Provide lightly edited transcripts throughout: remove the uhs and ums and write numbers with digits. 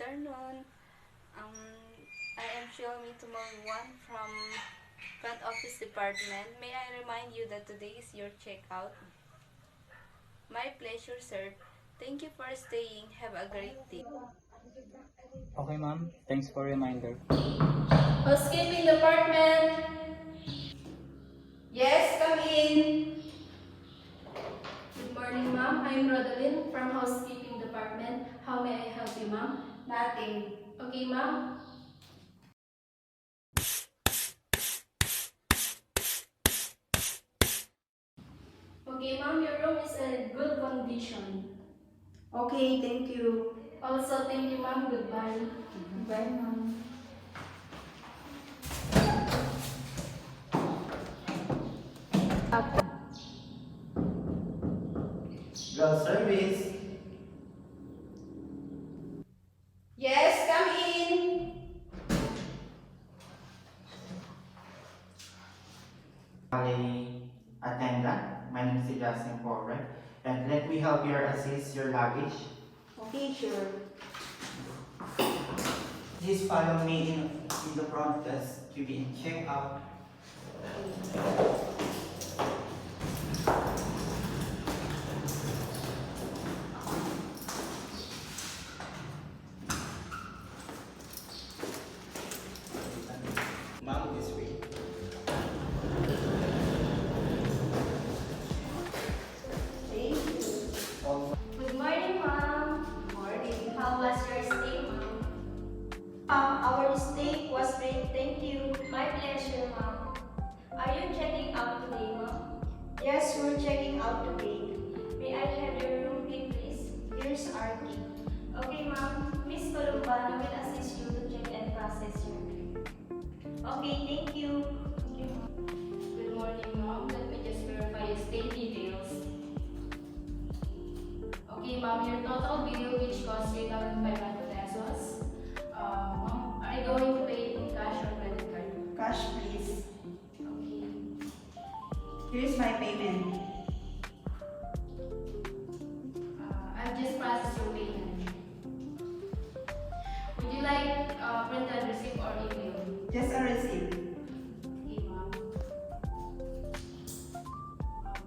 afternoon. I am Xiaomi Tumor1 from Front Office Department. May I remind you that today is your checkout? My pleasure, sir. Thank you for staying. Have a great day. Okay, ma'am. Thanks for reminder. Housekeeping department. Yes, come in. Good morning, ma'am. I'm Rodeline from Housekeeping Department. How may I help you, ma'am? Nothing. Okay, ma'am. Okay, ma'am, your room is in good condition. Okay, thank you. Also, thank you, ma'am. Goodbye. Bye, ma'am. Girl service. Yes, come in. Attendant, my name is Justin Porre, and let me help you assist your luggage. Okay, sure. Please follow me in the front desk to be in checkout. Ma'am, this way. Thank you. Good morning, ma'am. Morning. How was your stay, ma'am? Our stay was great. Thank you. My pleasure, ma'am. Are you checking out today, ma'am? Yes, we're checking out today. May I have your room key, please? Here's our key. Okay, ma'am. Miss Columbano will assist you to check and process your key. Okay, thank you. Good morning, ma'am. Let me just verify your stay details. Okay, ma'am, your total bill which costs 3,500 pesos. Ma'am, are you going to pay in cash or credit card? Cash, please. Okay. Here's my payment. I've just processed your payment. Would you like printed receipt or email? Just a receipt. Okay, ma'am.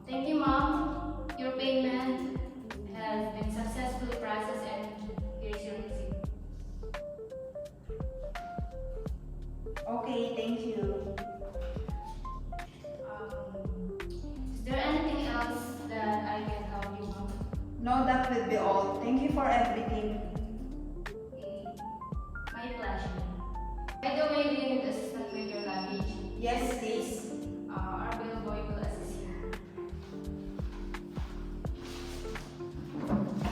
Thank you, ma'am. Your payment has been successfully processed and here's your receipt. Okay, thank you. Is there anything else that I can help you, ma'am? No, that will be all. Thank you for everything. Okay. My pleasure. By the way, do you need assistance with your luggage? Yes, please. Our bellboy will assist you.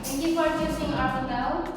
Thank you for choosing our hotel.